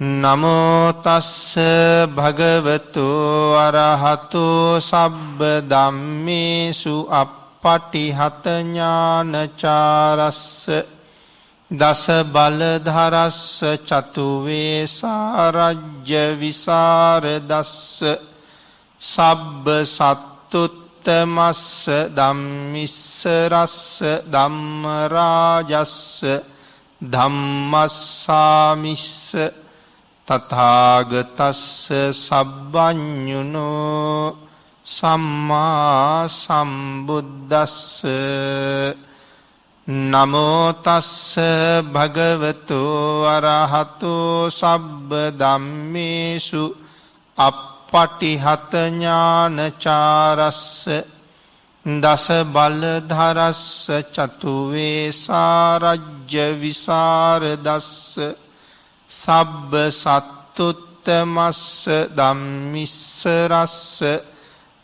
නමෝ තස්ස භගවතු අරහතු සබ්බ ධම්මේසු අප්පටිහත ඥානචාරස්ස දස බලධරස්ස චතු වේසාරජ්‍ය විසරදස්ස සබ්බ සත්තුත්තමස්ස ධම්මිස්සරස්ස ධම්මරාජස්ස ධම්මස්සාමිස්ස තථාගතස්ස සබ්බඤුනෝ සම්මා සම්බුද්දස්ස නමෝ තස්ස භගවතු අරහතු සබ්බ ධම්මේසු අප්පටිහත ඥානචාරස්ස දස බලධරස්ස චතු වේසාරජ්‍ය විසරදස්ස සබ්බ සත්තුත්තමස්ස ධම්මිස්සරස්ස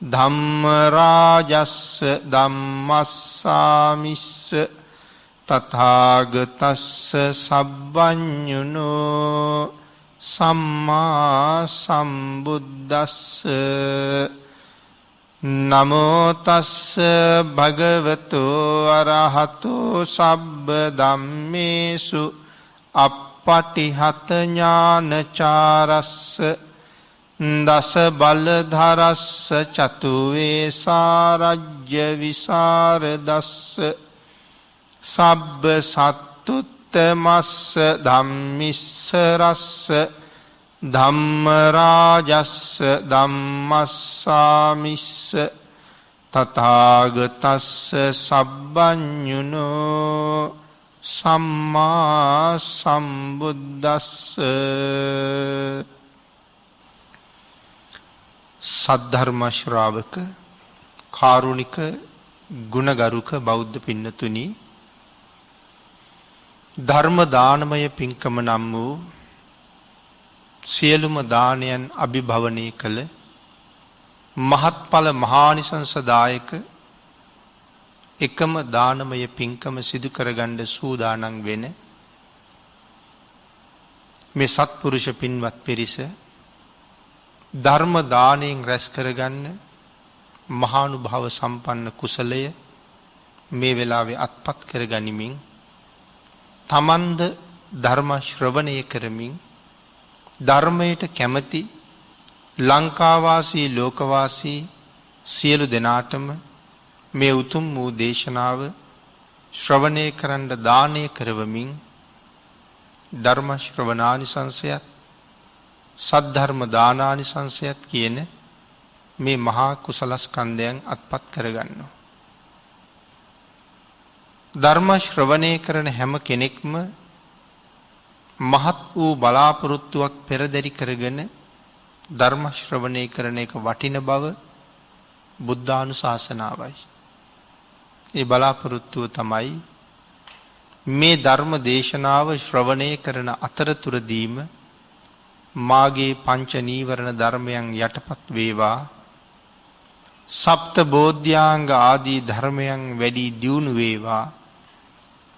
ධම්මරාජස්ස ධම්මස්සාමිස්ස තථාගතස්ස සබ්බඤුනෝ සම්මා සම්බුද්දස්ස නමෝ තස්ස භගවතු අරහතු සබ්බ ධම්මේසු අප්පටිහත ඥානචාරස්ස දස බලධරස්ස චතු වේසාරජ්‍ය විසරදස්ස සබ්බ සත්තුත්තමස්ස ධම්මිස්සරස්ස ධම්මරාජස්ස ධම්මස්සාමිස්ස තථාගතස්ස සබ්බඤුනෝ සම්මා සම්බුද්දස්ස සද්ධර්ම ශ්‍රාවක කාරුණික ගුණගරුක බෞද්ධ පින්නතුනි ධර්ම දානමය පින්කම නම් වූ සියලුම දානයන් අභිභවනය කළ මහත්ඵල මහානිසංසදායක එකම දානමය පින්කම සිදු කරගන්න සූදානම් වෙන මේ සත්පුරුෂ පින්වත් පිරිස ධර්ම දානයෙන් රැස් කරගන්න මහානුභාව සම්පන්න කුසලය මේ වෙලාවේ අත්පත් කරගනිමින් තමන්ද ධර්ම ශ්‍රවණය කරමින් ධර්මයට කැමති ලංකාවාසී ලෝකවාසී සියලු දෙනාටම මේ උතුම් වූ දේශනාව ශ්‍රවණය කරන්න දානය කරවමින් ධර්ම ශ්‍රවණානිසංසයත් සද්ධර්ම දානානිසංසයත් කියන මේ මහා කුසලස්කන්ධයන් අත්පත් කරගන්නවා. ධර්ම ශ්‍රවණය කරන හැම කෙනෙක්ම මහත් වූ බලාපොරොත්තුවක් පෙරදරි කරගෙන ධර්ම ශ්‍රවණය කරන එක වටින බව බුද්ධානුශාසනාවයි. ඒ බලාපොරොත්තුව තමයි මේ ධර්ම දේශනාව ශ්‍රවණය කරන අතරතුරදීම මාගේ පංච නීවරණ ධර්මයන් යටපත් වේවා, සප්ත බෝධ්‍යාංග ආදී ධර්මයන් වැඩි දියුණු වේවා,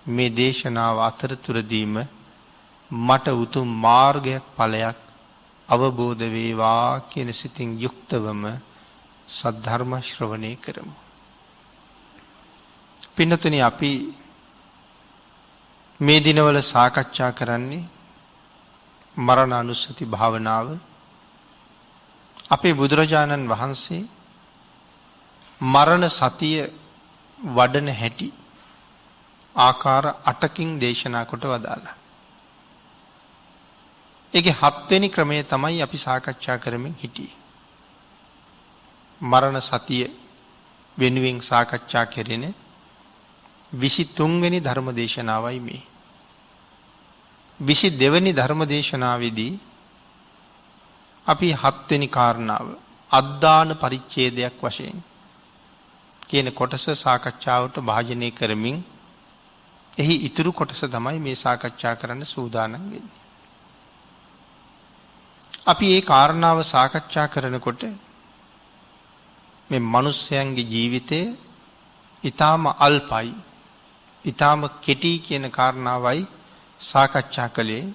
මේ දේශනාව අතරතුරදීම මට උතුම් මාර්ගයක් ඵලයක් අවබෝධ වේවා කියන සිතින් යුක්තවම සද්ධර්ම ශ්‍රවණය කරමු. පින්නතුනි, අපි මේ දිනවල සාකච්ඡා කරන්නේ මරණානුස්සති භාවනාව. අපේ බුදුරජාණන් වහන්සේ මරණ සතිය වඩන හැටි ආකාර 8කින් දේශනා කොට වදාළා. ඒකේ 7 වෙනි ක්‍රමය තමයි අපි සාකච්ඡා කරමින් හිටියේ. මරණ සතිය වෙනුවෙන් සාකච්ඡා කෙරෙන 23 වෙනි ධර්ම දේශනාවයි මේ. 22 වෙනි ධර්ම දේශනාවේදී අපි 7 වෙනි කාරණාව අද්දාන පරිච්ඡේදයක් වශයෙන් කියන කොටස සාකච්ඡාවට භාජනය කරමින් එහි ඉතුරු කොටස තමයි මේ සාකච්ඡා කරන්න සූදානම් වෙන්නේ. අපි මේ කාරණාව සාකච්ඡා කරනකොට මේ මිනිස්යන්ගේ ජීවිතය ඊටාම අල්පයි, ඊටාම කෙටි කියන කාරණාවයි සාකච්ඡා කළේ.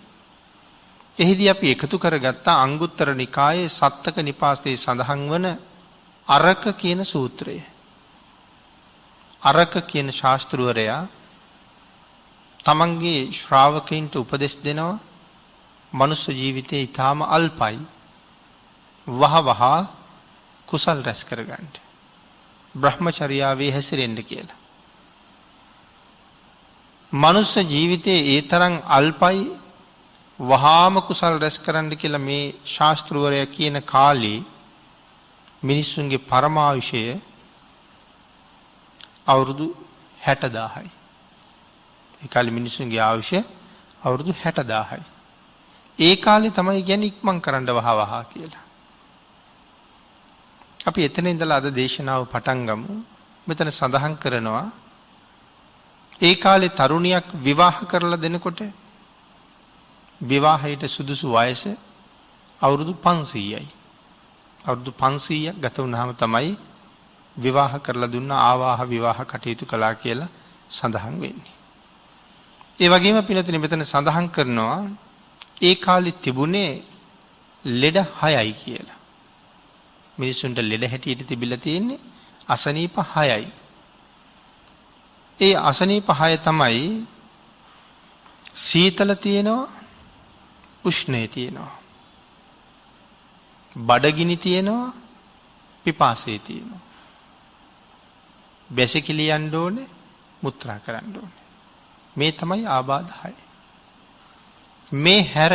එහිදී අපි එකතු කරගත්තා අංගුත්තර නිකායේ සත්තක නිපාතයේ සඳහන් වන අරක කියන සූත්‍රය. අරක කියන ශාස්ත්‍රවරයා තමන්ගේ ශ්‍රාවකයින්ට උපදෙස් දෙනවා මනුස්ස ජීවිතේ ඊටාම අල්පයි. වහවහ කුසල් රැස් කරගන්න. බ්‍රහ්මචර්යාවේ හැසිරෙන්න කියලා. මනුස්ස ජීවිතයේ ඒ තරම් අල්පයි වහාම කුසල් රැස් කරන්න කියලා මේ ශාස්ත්‍රවරයා කියන කාලේ මිනිස්සුන්ගේ පරමායුෂය අවුරුදු 60000යි. ඒ කාලේ මිනිස්සුන්ගේ ආයුෂය අවුරුදු 60000යි. ඒ කාලේ තමයි කියන්නේ ඉක්මන් කරන්න වහවහ කියලා. අපි එතන ඉඳලා අද දේශනාව පටන් ගමු. මෙතන සඳහන් කරනවා ඒ කාලේ තරුණියක් විවාහ කරලා දෙනකොට විවාහයට සුදුසු වයස අවුරුදු 500යි. අවුරුදු 500ක් ගත වුණාම තමයි විවාහ කරලා දුන්න ආවාහ විවාහ කටයුතු කළා කියලා සඳහන් වෙන්නේ. ඒ වගේම පිළිතුරේ මෙතන සඳහන් කරනවා ඒ කාලේ තිබුණේ ලෙඩ 6යි කියලා. මිනිසුන්ට ලෙඩ හැටියට තිබිලා තියෙන්නේ අසනීප 6යි. ඒ අසනීප 6 තමයි සීතල තියෙනවා, උෂ්ණය තියෙනවා. බඩගිනි තියෙනවා, පිපාසය තියෙනවා. බැසිකිලි යන්න ඕනේ, මුත්‍රා කරන්න ඕනේ. මේ තමයි ආබාධ 6. මේ හැර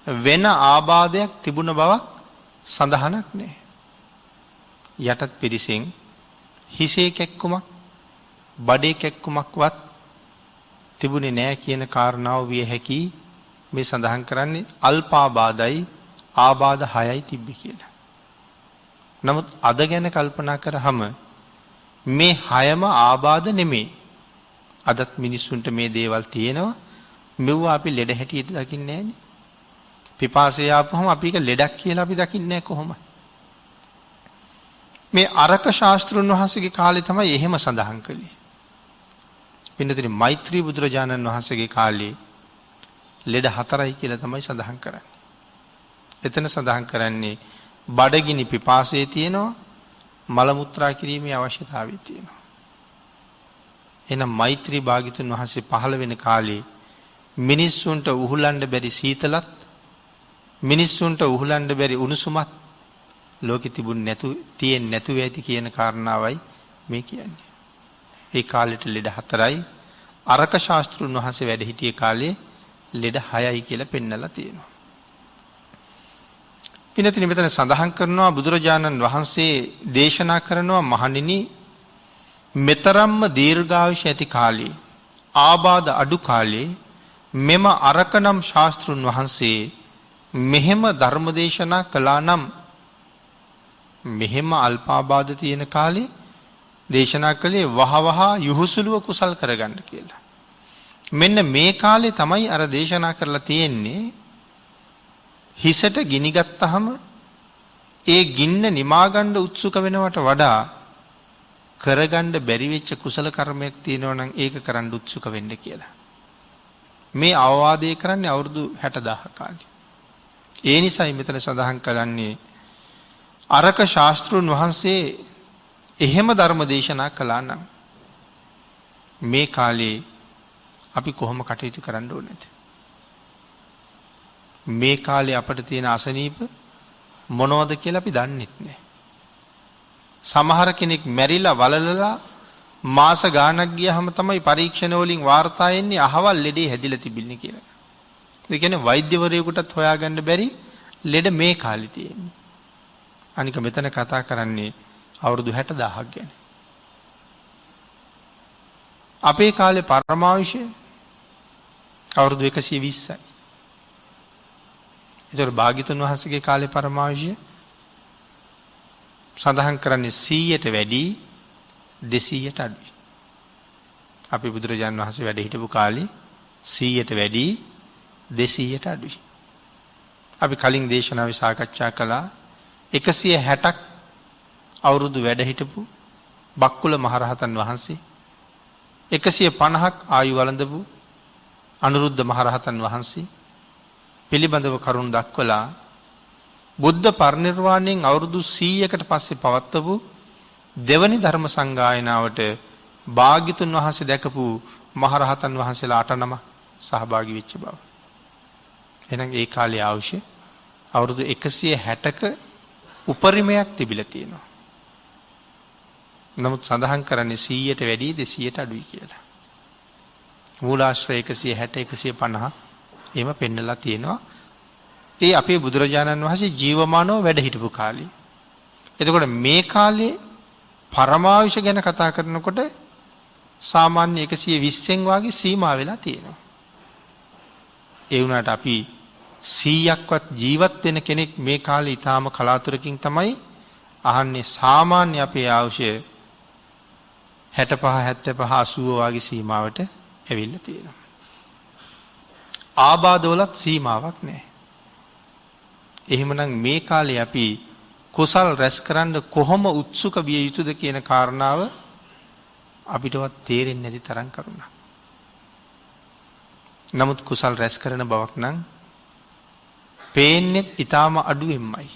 වෙන ආබාධයක් තිබුණ බවක් සඳහනක් නැහැ. යටත් පිරිසෙන් හිසේ කැක්කුමක්, බඩේ කැක්කුමක්වත් තිබුණේ නැහැ කියන කාරණාව විය හැකි. මේ සඳහන් කරන්නේ අල්පාබාධයි ආබාධ 6යි තිබ්බේ කියලා. නමුත් අද ගැන කල්පනා කරාම මේ 6ම ආබාධ නෙමෙයි. අදත් මිනිස්සුන්ට මේ දේවල් තියෙනවා. මෙවුවා අපි ලෙඩ හැටියට දකින්නේ නැහැනේ. පිපාසය ආපුවම අපි ඒක ලෙඩක් කියලා අපි දකින්නේ නැහැ කොහොමද? මේ අරක ශාස්ත්‍රුන් වහන්සේගේ කාලේ තමයි එහෙම සඳහන් කළේ. පින්නතේ මෛත්‍රී බුදුරජාණන් වහන්සේගේ කාලේ ලෙඩ 4යි කියලා තමයි සඳහන් කරන්නේ. එතන සඳහන් කරන්නේ බඩගිනි පිපාසය තියෙනවා, මල මුත්‍රා කිරීමේ අවශ්‍යතාවය තියෙනවා. එහෙනම් මෛත්‍රී භාග්‍යතුන් වහන්සේ පහළ වෙන කාලේ මිනිස්සුන්ට උහුලන්න බැරි සීතලත්, මිනිස්සුන්ට උහුලන්න බැරි උණුසුමත් ලෝකෙ තිබුණ තියෙන්නේ නැතුව ඇති කියන කාරණාවයි මේ කියන්නේ. ඒ කාලෙට ලෙඩ 4යි. අරක ශාස්ත්‍රුන් වහන්සේ වැඩ හිටියේ කාලේ ලෙඩ 6යි කියලා පෙන්නලා තියෙනවා. පින්නතිනි මෙතන සඳහන් කරනවා බුදුරජාණන් වහන්සේ දේශනා කරනවා මහණෙනි මෙතරම්ම දීර්ඝායුෂ ඇති කාලේ ආබාධ අඩු කාලේ මෙම අරක නම් ශාස්ත්‍රුන් වහන්සේ මෙහෙම ධර්ම දේශනා කළා නම් මෙහෙම අල්පාබාධ තියෙන කාලේ දේශනා කළේ වහවහ යහුසුලුව කුසල් කරගන්න කියලා. මෙන්න මේ කාලේ තමයි අර දේශනා කරලා තියෙන්නේ හිසට ගිනි ගත්තාම ඒ ගින්න නිමා ගන්න උත්සුක වෙනවට වඩා කරගන්න බැරි වෙච්ච කුසල කර්මයක් තියෙනවා නම් ඒක කරන්න උත්සුක වෙන්න කියලා. මේ අවවාදය කරන්නේ අවුරුදු 60000 කාලේ. ඒ නිසායි මෙතන සඳහන් කරන්නේ අරක ශාස්ත්‍රුන් වහන්සේ එහෙම ධර්ම දේශනා කළා නම් මේ කාලේ අපි කොහොම කටයුතු කරන්න ඕනේද? මේ කාලේ අපිට තියෙන අසනීප මොනවද කියලා අපි දන්නෙත් නැහැ. සමහර කෙනෙක් මැරිලා වලලලා මාස ගාණක් ගියාම තමයි පරීක්ෂණ වලින් වාර්තා එන්නේ අහවල් ලෙඩේ හැදිලා තිබින්නේ කියලා. ඒ කියන්නේ වෛද්‍යවරයෙකුටත් හොයාගන්න බැරි ලෙඩ මේ කාලේ තියෙන්නේ. අනික මෙතන කතා කරන්නේ අවුරුදු 60000ක් ගැන. අපේ කාලේ පරමාවුෂය අවුරුදු 120යි. ඒතර භාග්‍යතුන් වහන්සේගේ කාලේ පරමාවුෂය සඳහන් කරන්නේ 100ට වැඩි 200ට අඩුයි. අපි බුදුරජාණන් වහන්සේ වැඩ හිටපු කාලේ 100ට වැඩි 200ට අඩුයි. අපි කලින් දේශනාවේ සාකච්ඡා කළා 160ක් අවුරුදු වැඩ හිටපු බක්කුල මහරහතන් වහන්සේ 150ක් ආයු වළඳපු අනුරුද්ධ මහරහතන් වහන්සේ පිළිබඳව කරුණු දක්වලා බුද්ධ පරිනිර්වාණයෙන් අවුරුදු 100කට පස්සේ පවත්වපු දෙවනි ධර්ම සංගායනාවට භාග්‍යතුන් වහන්සේ දැකපු මහරහතන් වහන්සේලා 8 නම සහභාගී වෙච්ච බව. එහෙනම් ඒ කාලේ අවශ්‍ය අවුරුදු 160ක උපරිමයක් තිබිලා තියෙනවා. නමුත් සඳහන් කරන්නේ 100ට වැඩි 200ට අඩුයි කියලා. මූලාශ්‍රය 160 150 එහෙම පෙන්නලා තියෙනවා. ඒ අපේ බුදුරජාණන් වහන්සේ ජීවමානව වැඩ හිටපු කාලේ. එතකොට මේ කාලේ පරමාවිෂ ගැන කතා කරනකොට සාමාන්‍ය 120න් වාගේ සීමා වෙලා තියෙනවා. ඒ වුණාට අපි 100ක්වත් ජීවත් වෙන කෙනෙක් මේ කාලේ ඊටාම කලාතුරකින් තමයි අහන්නේ. සාමාන්‍ය අපේ අවශ්‍ය 65 75 80 වගේ සීමාවට ඇවිල්ලා තියෙනවා. ආබාධවලත් සීමාවක් නැහැ. එහෙමනම් මේ කාලේ අපි කුසල් රැස් කරන්න කොහොම උත්සුක විය යුතුද කියන කාරණාව අපිටවත් තේරෙන්නේ නැති තරම් කරුණක්. නමුත් කුසල් රැස් කරන බවක් නම් පේන්නේ ඊටාම අඩුවෙන්මයි.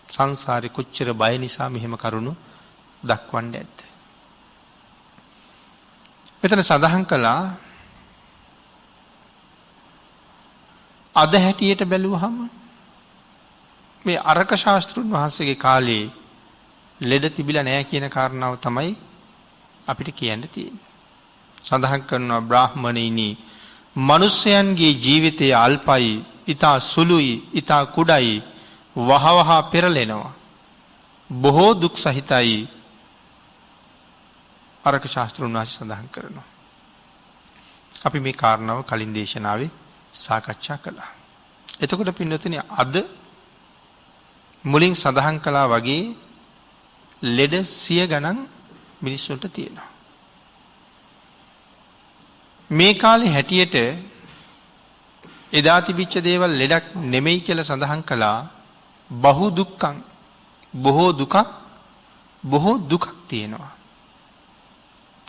සංසාරේ කොච්චර බය නිසා මෙහෙම කරුණු දක්වන්නේ ඇද්ද? මෙතන සඳහන් කළා අද හැටියට බැලුවහම මේ අරක ශාස්ත්‍රුන් වහන්සේගේ කාලේ ලෙඩ තිබිලා නැහැ කියන කාරණාව තමයි අපිට කියන්න තියෙන්නේ. සඳහන් කරනවා බ්‍රාහ්මණයිනි මිනිසයන්ගේ ජීවිතය අල්පයි, ඊතා සුළුයි, ඊතා කුඩයි, වහවහ පෙරලෙනවා. බොහෝ දුක් සහිතයි. අරක ශාස්ත්‍රුන් වහන්සේ සඳහන් කරනවා. අපි මේ කාරණාව කලින් දේශනාවේ සාකච්ඡා කළා. එතකොට පින්වතුනි අද මුලින් සඳහන් කළා වගේ ලෙඩ 100 ගණන් මිනිස්සුන්ට තියෙනවා. මේ කාලේ හැටියට එදා තිබිච්ච දේවල් ලෙඩක් නෙමෙයි කියලා සඳහන් කළා. බහු දුක්ඛං බොහෝ දුකක් තියෙනවා.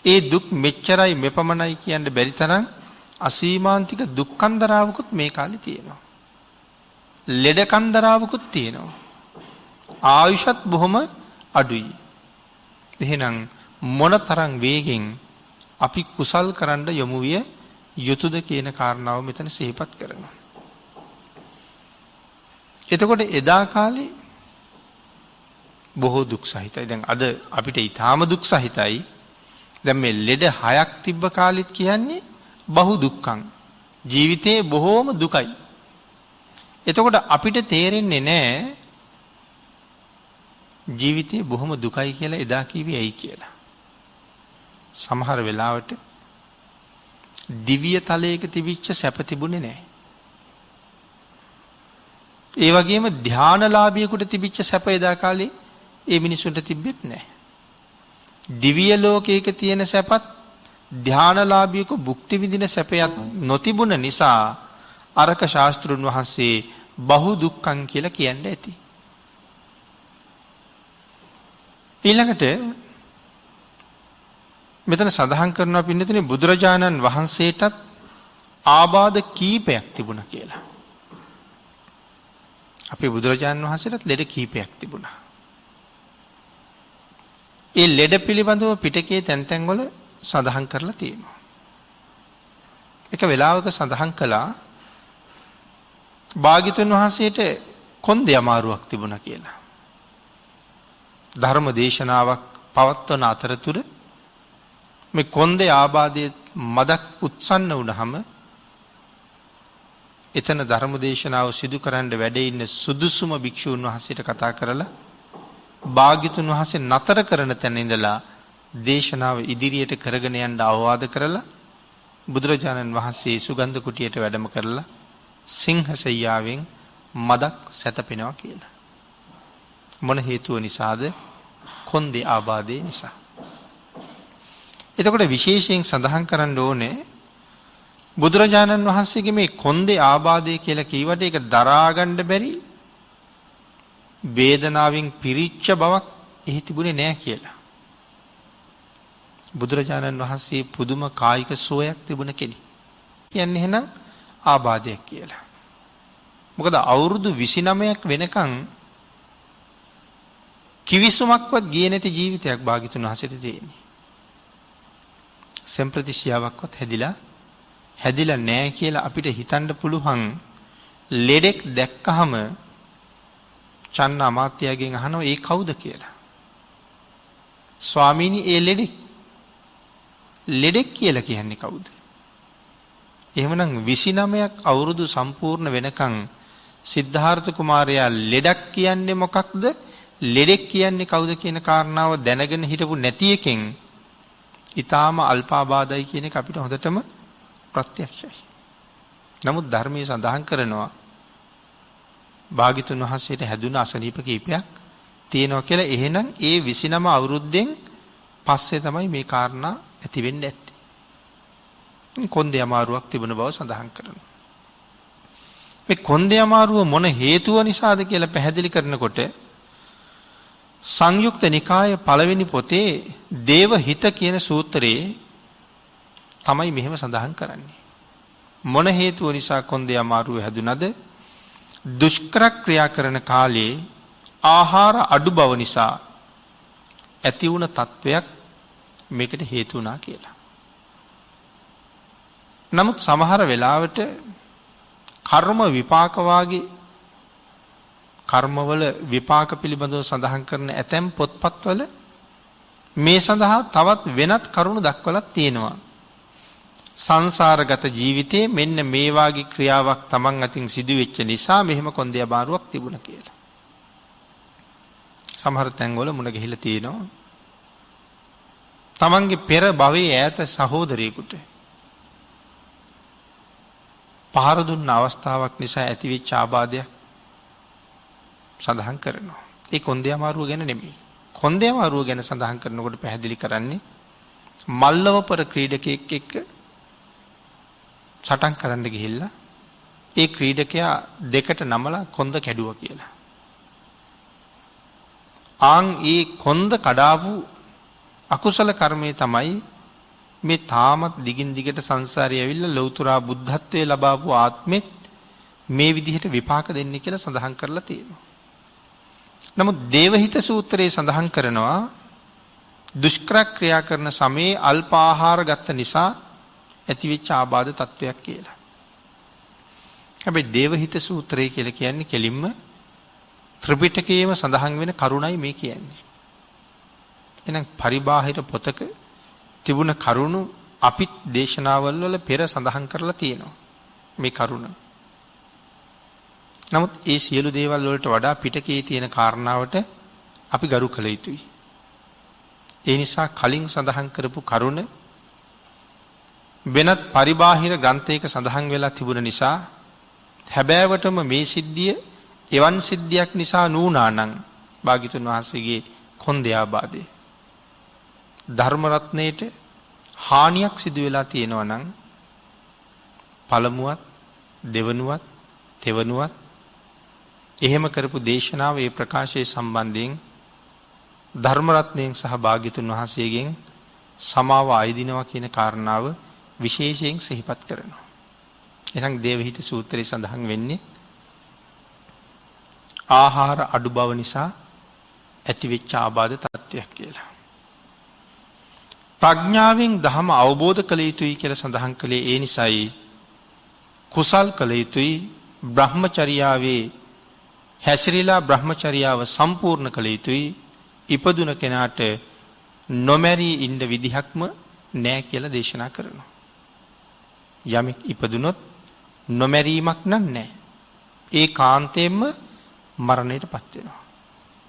ඒ දුක් මෙච්චරයි මෙපමණයි කියන්න බැරි තරම් අසීමාන්තික දුක්ඛන්දරාවකුත් මේ කාලේ තියෙනවා. ලෙඩකන්දරාවකුත් තියෙනවා. ආයුෂත් බොහොම අඩුයි. එහෙනම් මොනතරම් වේගෙන් අපි කුසල් කරන්න යොමු විය යුතුද කියන කාරණාව මෙතන සිහිපත් කරනවා. එතකොට එදා කාලේ බොහෝ දුක් සහිතයි. දැන් අද අපිට ඊටාම දුක් සහිතයි. දැන් මේ ලෙඩ 6ක් තිබ්බ කාලෙත් කියන්නේ බහු දුක්ඛං. ජීවිතේ බොහෝම දුකයි. එතකොට අපිට තේරෙන්නේ නැහැ ජීවිතේ බොහොම දුකයි කියලා එදා කිව්වේ ඇයි කියලා. සමහර වෙලාවට දිව්‍ය තලයක තිබිච්ච සැප තිබුණේ නැහැ. ඒ වගේම ධානලාභියෙකුට තිබිච්ච සැප එදා කාලේ ඒ මිනිසුන්ට තිබෙත් නැහැ. දිව්‍ය ලෝකයක තියෙන සැපත් ධානලාභියෙකු භුක්ති විඳින සැපයක් නොතිබුණ නිසා අරක ශාස්ත්‍රුන් වහන්සේ බහු දුක්ඛං කියලා කියන්නේ ඇති. ඊළඟට මෙතන සඳහන් කරනවා පින්නතුනි බුදුරජාණන් වහන්සේටත් ආබාධ කීපයක් තිබුණා කියලා. අපේ බුදුරජාණන් වහන්සේටත් ලෙඩ කීපයක් තිබුණා. ඒ ලෙඩ පිළිබඳව පිටකයේ තැන් තැන්වල සඳහන් කරලා තියෙනවා. එක වෙලාවක සඳහන් කළා භාග්‍යතුන් වහන්සේට කොන්දේ අමාරුවක් තිබුණා කියලා. ධර්ම දේශනාවක් පවත්වන අතරතුර මේ කොන්දේ ආබාධයේ මදක් උත්සන්න වුණාම එතන ධර්ම දේශනාව සිදු කරන්න වැඩ ඉන්න සුදුසුම භික්ෂූන් වහන්සේට කතා කරලා භාග්‍යතුන් වහන්සේ නතර කරන තැන ඉඳලා දේශනාව ඉදිරියට කරගෙන යන්න අවවාද කරලා බුදුරජාණන් වහන්සේ සුගන්ධ කුටියට වැඩම කරලා සිංහසෙයියාවෙන් මදක් සැතපෙනවා කියලා. මොන හේතුව නිසාද? කොන්දේ ආබාධය නිසා. එතකොට විශේෂයෙන් සඳහන් කරන්න ඕනේ බුදුරජාණන් වහන්සේගේ මේ කොන්දේ ආබාධය කියලා කීවට ඒක දරා ගන්න බැරි වේදනාවෙන් පිරිච්ච බවක් එහි තිබුණේ නැහැ කියලා. බුදුරජාණන් වහන්සේ පුදුම කායික සුවයක් තිබුණ කෙනෙක්. කියන්නේ එහෙනම් ආබාධයක් කියලා. මොකද අවුරුදු 29ක් වෙනකන් කිවිසුමක්වත් ගියේ නැති ජීවිතයක් භාග්‍යතුන් වහන්සේට තියෙන්නේ. සම්ප්‍රතිශියාවක්වත් හැදිලා නැහැ කියලා අපිට හිතන්න පුළුවන්. ලෙඩෙක් දැක්කහම චන්න අමාත්‍යයෙන් අහනවා ඒ කවුද කියලා. ස්වාමීනි ඒ ලෙඩෙක් කියලා කියන්නේ කවුද? එහෙමනම් 29ක් අවුරුදු සම්පූර්ණ වෙනකන් සිද්ධාර්ථ කුමාරයා ලෙඩක් කියන්නේ මොකක්ද? ලෙඩෙක් කියන්නේ කවුද කියන කාරණාව දැනගෙන හිටපු නැති එකෙන් ඊටාම අල්පාබාධයි කියන එක අපිට හොඳටම ප්‍රත්‍යක්ෂයි. නමුත් ධර්මයේ සඳහන් කරනවා භාග්‍යතුන් වහන්සේට හැදුන අසනීප කීපයක් තියෙනවා කියලා. එහෙනම් ඒ 29 අවුරුද්දෙන් පස්සේ තමයි මේ කාරණා ඇති වෙන්නේ ඇත්තේ. කොන්දේ අමාරුවක් තිබුණ බව සඳහන් කරනවා. මේ කොන්දේ අමාරුව මොන හේතුව නිසාද කියලා පැහැදිලි කරනකොට සංයුක්ත නිකාය පළවෙනි පොතේ දේවහිත කියන සූත්‍රයේ තමයි මෙහෙම සඳහන් කරන්නේ. මොන හේතුව නිසා කොන්දේ අමාරුව හැදුනද? දුෂ්කර ක්‍රියා කරන කාලේ ආහාර අඩු බව නිසා ඇති වුණ තත්වයක් මේකට හේතු වුණා කියලා. නමුත් සමහර වෙලාවට කර්ම විපාක වාගේ කර්මවල විපාක පිළිබඳව සඳහන් කරන ඇතැම් පොත්පත්වල මේ සඳහා තවත් වෙනත් කරුණු දක්වලා තියෙනවා. සංසාරගත ජීවිතයේ මෙන්න මේ වාගේ ක්‍රියාවක් Taman අතින් සිදුවෙච්ච නිසා මෙහෙම කොන්දේ අමාරුවක් තිබුණා කියලා. සමහර තැන්වල මුණ ගැහිලා තියෙනවා. Tamanගේ පෙර භවයේ ඈත සහෝදරයෙකුට පහර දුන්න අවස්ථාවක් නිසා ඇතිවෙච්ච ආබාධයක් සඳහන් කරනවා. ඒ කොන්දේ අමාරුව ගැන නෙමෙයි. කොන්දේ අමාරුව ගැන සඳහන් කරනකොට පැහැදිලි කරන්නේ මල්ලවපර ක්‍රීඩකයෙක් එක්ක සටන් කරන්න ගිහිල්ලා ඒ ක්‍රීඩකයා දෙකට නමලා කොන්ද කැඩුවා කියලා. ඒ කොන්ද කඩාවු අකුසල කර්මය තමයි මේ තාමත් දිගින් දිගට සංසාරේ ඇවිල්ලා ලෞතර බුද්ධත්වයේ ලබාපු ආත්මෙත් මේ විදිහට විපාක දෙන්නේ කියලා සඳහන් කරලා තියෙනවා. නමුත් දේවහිත සූත්‍රයේ සඳහන් කරනවා දුෂ්කර ක්‍රියා කරන සමයේ අල්ප ආහාර ගත්ත නිසා ඇතිවෙච්ච ආබාධ තත්වයක් කියලා. හැබැයි දේවහිත සූත්‍රය කියලා කියන්නේ කෙලින්ම ත්‍රිපිටකයේම සඳහන් වෙන කරුණයි මේ කියන්නේ. එහෙනම් පරිබාහිර පොතක තිබුණ කරුණු අපිත් දේශනාවල් වල පෙර සඳහන් කරලා තියෙනවා මේ කරුණ. නමුත් ඒ සියලු දේවල් වලට වඩා පිටකයේ තියෙන කාරණාවට අපි ගරු කළ යුතුයි. ඒ නිසා කලින් සඳහන් කරපු කරුණ වෙනත් පරිබාහිර ග්‍රන්ථයක සඳහන් වෙලා තිබුණ නිසා හැබෑවටම මේ සිද්ධිය එවන් සිද්ධියක් නිසා නුණා නම් භාග්‍යතුන් වහන්සේගේ කොන්දේ ආබාධය ධර්ම රත්නයේට හානියක් සිදු වෙලා තියෙනවා නම් පළමුවත් දෙවනුවත් තෙවනුවත් එහෙම කරපු දේශනාව ඒ ප්‍රකාශයේ සම්බන්ධයෙන් ධර්ම රත්නයෙන් සහ භාග්‍යතුන් වහන්සේගෙන් සමාව අයදිනවා කියන කාරණාව විශේෂයෙන් සිහිපත් කරනවා. එහෙනම් දේවහිත සූත්‍රයේ සඳහන් වෙන්නේ ආහාර අඩු බව නිසා ඇතිවෙච්ච ආබාධ තත්ත්වයක් කියලා. ප්‍රඥාවෙන් ධම අවබෝධ කළ යුතුයි කියලා සඳහන් කළේ ඒ නිසායි කුසල් කළ යුතුයි බ්‍රහ්මචර්යාවේ හැසිරීලා බ්‍රහ්මචර්යාව සම්පූර්ණ කළ යුතුයි ඉපදුන කෙනාට නොමැරී ඉන්න විදිහක්ම නැහැ කියලා දේශනා කරනවා. යමෙක් ඉපදුනොත් නොමැරීමක් නැහැ. ඒ කාන්තේම මරණයටපත් වෙනවා.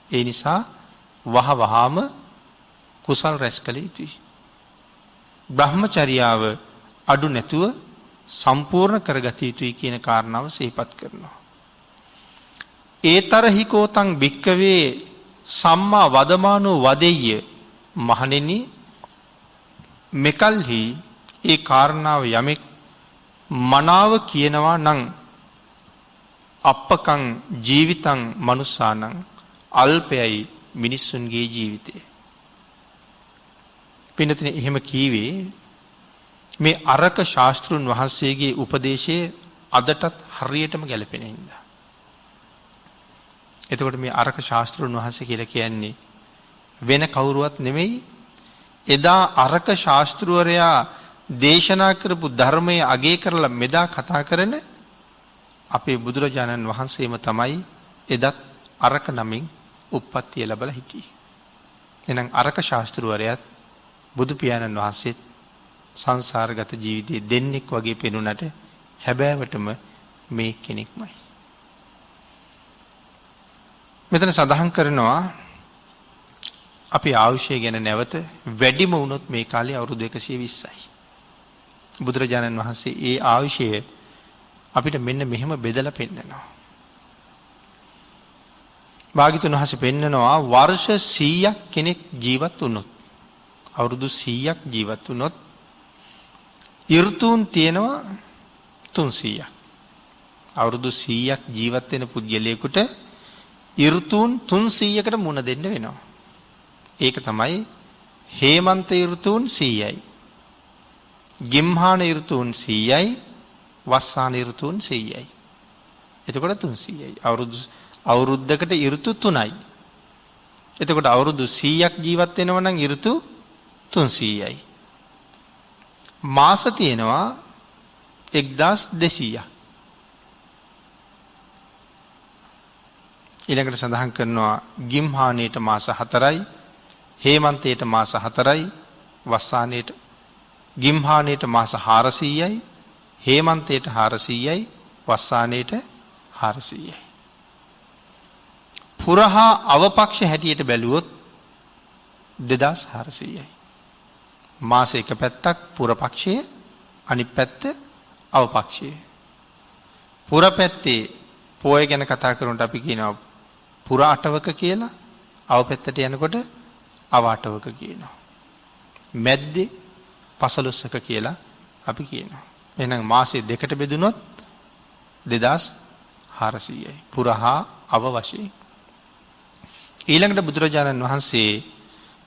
ඒ නිසා වහවහාම කුසල් රැස් කළ යුතුයි. බ්‍රහ්මචර්යාව අඩු නැතුව සම්පූර්ණ කරගත යුතුයි කියන කාරණාව සිහිපත් කරනවා. ඒතරහිකෝතං භික්කවේ සම්මා වදමානෝ වදෙය්‍ය මහණෙනි මෙකල්හි ඒ කාරණාව යමෙක් මනාව කියනවා නම් අප්පකං ජීවිතං මනුස්සානං අල්පයයි මිනිස්සුන්ගේ ජීවිතය. පින්නතුනි එහෙම කීවේ මේ අරක ශාස්ත්‍රුන් වහන්සේගේ උපදේශයේ අදටත් හරියටම ගැලපෙන හින්දා. එතකොට මේ අරක ශාස්ත්‍රඥ වහන්සේ කියලා කියන්නේ වෙන කවුරුවත් නෙමෙයි. එදා අරක ශාස්ත්‍රවරයා දේශනා කරපු ධර්මයේ අගය කරලා මෙදා කතා කරන අපේ බුදුරජාණන් වහන්සේම තමයි එදත් අරක නමින් උප්පත්තිය ලැබලා හිටියේ. එහෙනම් අරක ශාස්ත්‍රවරයාත් බුදු පියාණන් වහන්සේත් සංසාරගත ජීවිතයේ දෙන්නෙක් වගේ පෙනුනට හැබෑවටම මේ කෙනෙක්මයි. මෙතන සඳහන් කරනවා අපි ආයුෂය ගැන නැවත වැඩිම වුණොත් මේ කාලේ අවුරුදු 120යි. බුදුරජාණන් වහන්සේ ඒ ආයුෂය අපිට මෙන්න මෙහෙම බෙදලා පෙන්නනවා. භාග්‍යවතුන් වහන්සේ පෙන්නනවා වර්ෂ 100ක් කෙනෙක් ජීවත් වුණොත් අවුරුදු 100ක් ජීවත් වුණොත් ඍතුන් තියෙනවා 300ක්. අවුරුදු 100ක් ජීවත් වෙන පුද්ගලයෙකුට ඍතුන් 300කට මුණ දෙන්න වෙනවා. ඒක තමයි හේමන්ත ඍතුන් 100යි. ගිම්හාන ඍතුන් 100යි. වස්සාන ඍතුන් 100යි. එතකොට 300යි. අවුරුද්දකට ඍතු 3යි. එතකොට අවුරුදු 100ක් ජීවත් වෙනවා නම් ඍතු 300යි. මාස තියෙනවා 1200ක්. ඊළඟට සඳහන් කරනවා ගිම්හානේට මාස 4යි, හේමන්තේට මාස 4යි, වස්සානේට ගිම්හානේට මාස 400යි, හේමන්තේට 400යි, වස්සානේට 400යි. පුරහා අවපක්ෂ හැටියට බැලුවොත් 2400යි. මාස එක පැත්තක් පුරපක්ෂය, අනිත් පැත්ත අවපක්ෂය. පුර පැත්තේ පොය ගැන කතා කරනකොට අපි කියනවා පුර අටවක කියලා, අව පැත්තට යනකොට අව අටවක කියනවා. මැද්දේ 15ක කියලා අපි කියනවා. එහෙනම් මාසෙ දෙකට බෙදුනොත් 2400යි. පුරහා අව වශයෙන්. ඊළඟට බුදුරජාණන් වහන්සේ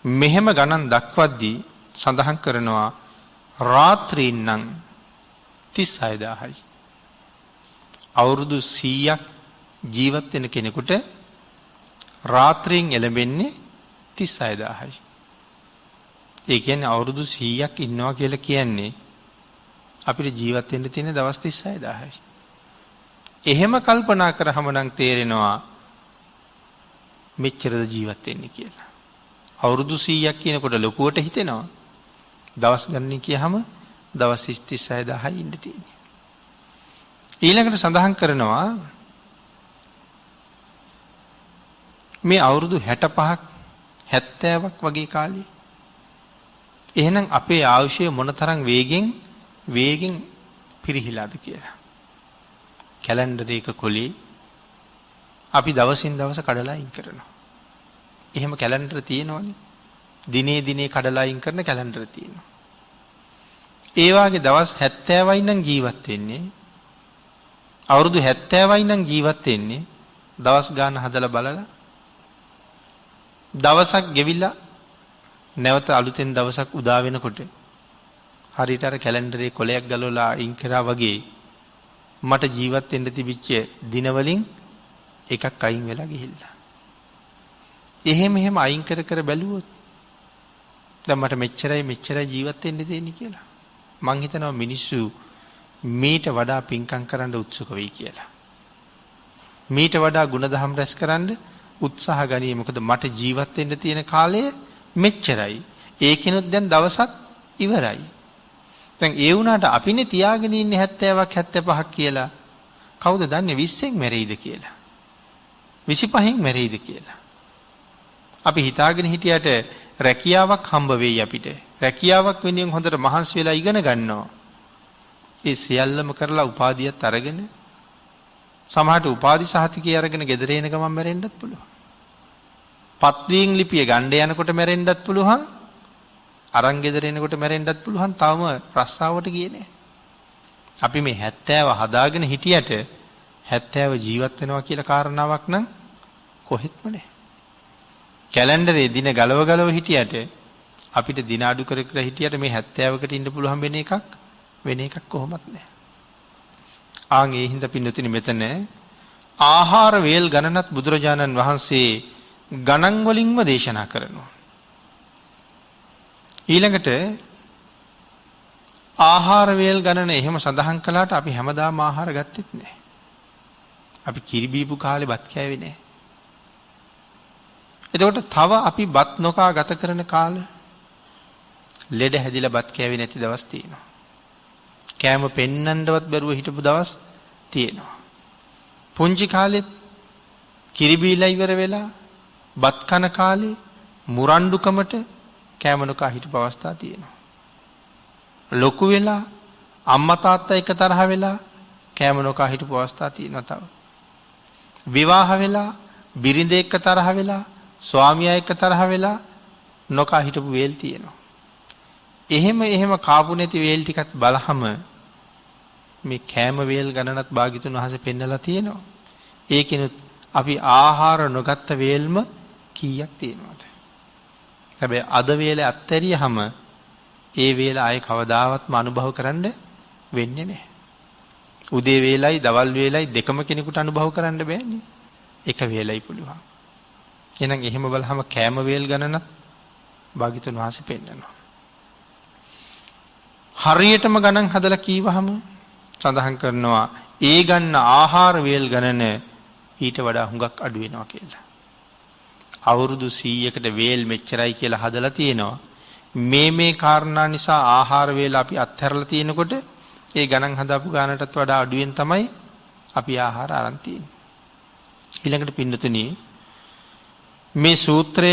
මෙහෙම ගණන් දක්වද්දී සඳහන් කරනවා රාත්‍රීන් නම් 36000යි. අවුරුදු 100ක් ජීවත් වෙන කෙනෙකුට රාත්‍රීන් එළඹෙන්නේ 36000යි. ඒ කියන්නේ අවුරුදු 100ක් ඉන්නවා කියලා කියන්නේ අපිට ජීවත් වෙන්න තියෙන දවස් 36000යි. එහෙම කල්පනා කරාම නම් තේරෙනවා මෙච්චරද ජීවත් වෙන්නේ කියලා. අවුරුදු 100ක් කියනකොට ලොකුවට හිතෙනවා. දවස් ගණන් කියහම දවස් 36000යි ඉන්න තියෙන්නේ. ඊළඟට සඳහන් කරනවා මේ අවුරුදු 65ක් 70ක් වගේ කාලේ. එහෙනම් අපේ ආයුෂය මොනතරම් වේගෙන් පිරිහිලාද කියලා. කැලෙන්ඩර් එක කොලේ අපි දවසින් දවස කඩලා අයින් කරනවා. එහෙම කැලෙන්ඩර් තියෙනවනේ. දිනේ දිනේ කඩලා අයින් කරන කැලෙන්ඩර් තියෙනවා. ඒ වාගේ දවස් 70යි නම් ජීවත් වෙන්නේ. අවුරුදු 70යි නම් ජීවත් වෙන්නේ. දවස් ගාන හදලා බලලා දවසක් ගෙවිලා නැවත අලුතෙන් දවසක් උදා වෙනකොට හරියට අර කැලෙන්ඩරේ කොලයක් ගලවලා අයින් කරා වගේ මට ජීවත් වෙන්න තිබිච්ච දිනවලින් එකක් අයින් වෙලා ගිහිල්ලා. එහෙම අයින් කර බැලුවොත් දැන් මට මෙච්චරයි ජීවත් වෙන්න තියෙන්නේ කියලා. මං හිතනවා මිනිස්සු මීට වඩා පින්කම් කරන්න උත්සුක වෙයි කියලා. මීට වඩා ಗುಣධම් රැස් කරන්න උත්සාහ ගනී. මොකද මට ජීවත් වෙන්න තියෙන කාලය මෙච්චරයි. ඒකිනුත් දැන් දවසක් ඉවරයි. දැන් ඒ වුණාට අපිනේ තියාගෙන ඉන්නේ 70ක් 75ක් කියලා. කවුද දන්නේ 20න් මැරෙයිද කියලා? 25න් මැරෙයිද කියලා? අපි හිතාගෙන හිටියට රැකියාවක් හම්බ වෙයි අපිට. රැකියාවක් වෙනුවෙන් හොඳට මහන්සි වෙලා ඉගෙන ගන්නවා. ඒ සියල්ලම කරලා උපාධියත් අරගෙන සමහරට උපාධි සහතිකය අරගෙන ගෙදර එන ගමන් මැරෙන්නත් පුළුවන්. පත්වීම් ලිපිය ගන්න යනකොට මැරෙන්නත් පුළුවන්. අරන් ගෙදර එනකොට මැරෙන්නත් පුළුවන්. තවම රස්සාවට ගියේ නෑ. අපි මේ 70 හදාගෙන හිටියට 70 ජීවත් වෙනවා කියලා කාරණාවක් නම් කොහෙත්ම නෑ. කැලෙන්ඩරේ දින ගලව හිටියට අපිට දින අඩු කර හිටියට මේ 70කට ඉන්න පුළුවන් වෙන එකක් කොහොමත් නෑ. ආන් ඒ හින්දා පින්නතුනි මෙතන ආහාර වේල් ගණනත් බුදුරජාණන් වහන්සේ ගණන් වලින්ම දේශනා කරනවා. ඊළඟට ආහාර වේල් ගණන එහෙම සඳහන් කළාට අපි හැමදාම ආහාර ගත්තෙත් නැහැ. අපි කිරි බීපු කාලේ බත් කෑවේ නැහැ. එතකොට තව අපි බත් නොකා ගත කරන කාල ලෙඩ හැදිලා බත් කෑවේ නැති දවස් තියෙනවා. කෑම පෙන්නන්නවත් බැරුව හිටපු දවස් තියෙනවා. පුංචි කාලෙත් කිරි බීලා ඉවර වෙලා බත් කන කාලේ මුරණ්ඩුකමට කෑම නොකා හිටපු අවස්ථා තියෙනවා. ලොකු වෙලා අම්මා තාත්තා එක තරහ වෙලා කෑම නොකා හිටපු අවස්ථා තියෙනවා තව. විවාහ වෙලා බිරිඳ එක්ක තරහ වෙලා ස්වාමියා එක්ක තරහ වෙලා නොකා හිටපු වේල් තියෙනවා. එහෙම කාපු නැති වේල් ටිකත් බලහම මේ කෑම වේල් ගණනත් භාග්‍යතුන් වහන්සේ පෙන්නලා තියෙනවා. ඒකිනුත් අපි ආහාර නොගත්ත වේල්ම කීයක් තියෙනවද? හැබැයි අද වේල අත්හැරියහම ඒ වේල ආයේ කවදාවත්ම අනුභව කරන්න වෙන්නේ නැහැ. උදේ වේලයි දවල් වේලයි දෙකම කෙනෙකුට අනුභව කරන්න බෑනේ. එක වේලයි පුළුවන්. එහෙනම් එහෙම බලහම කෑම වේල් ගණනත් භාග්‍යතුන් වහන්සේ පෙන්නනවා. හරියටම ගණන් හදලා කීවහම සඳහන් කරනවා ඒ ගන්න ආහාර වේල් ගණන ඊට වඩා හුඟක් අඩු වෙනවා කියලා. අවුරුදු 100කට වේල් මෙච්චරයි කියලා හදලා තියෙනවා. මේ කාරණා නිසා ආහාර වේල අපි අත්හැරලා තියෙනකොට ඒ ගණන් හදාපු ගානටත් වඩා අඩුවෙන් තමයි අපි ආහාර අරන් තියෙන්නේ. ඊළඟට පින්නතුනි මේ සූත්‍රය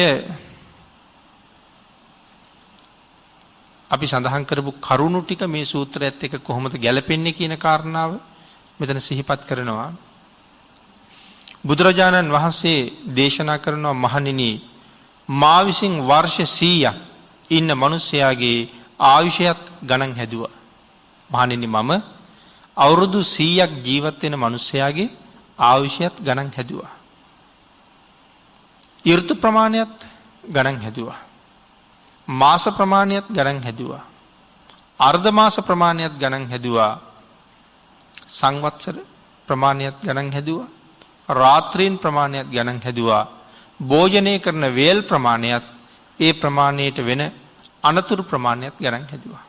අපි සඳහන් කරපු කරුණු ටික මේ සූත්‍රයත් එක්ක කොහොමද ගැලපෙන්නේ කියන කාරණාව මෙතන සිහිපත් කරනවා. බුදුරජාණන් වහන්සේ දේශනා කරනවා මහණෙනි මා විසින් වර්ෂ 100ක් ඉන්න මිනිසයාගේ ආයුෂයත් ගණන් හැදුවා. මහණෙනි මම අවුරුදු 100ක් ජීවත් වෙන මිනිසයාගේ ආයුෂයත් ගණන් හැදුවා. ඍතු ප්‍රමාණයත් ගණන් හැදුවා. මාස ප්‍රමාණයත් ගණන් හැදුවා. අර්ධ මාස ප්‍රමාණයත් ගණන් හැදුවා. සංවත්සර ප්‍රමාණයත් ගණන් හැදුවා. රාත්‍රීන් ප්‍රමාණයත් ගණන් හැදුවා. භෝජනය කරන වේල් ප්‍රමාණයත් ඒ ප්‍රමාණයට වෙන අනතුරු ප්‍රමාණයත් ගණන් හැදුවා.